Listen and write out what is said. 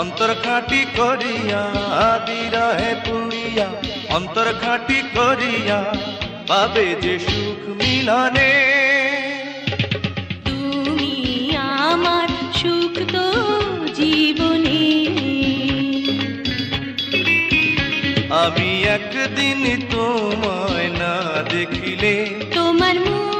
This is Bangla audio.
অন্তর খাঁটি করিয়া বিরহে পুড়িয়া, অন্তর খাঁটি করিয়া পাবে যে সুখ মিলনে। তুমি আমার সুখ তো জীবনে। আমি একদিন তোমায় না দেখিলে তোমার মুখ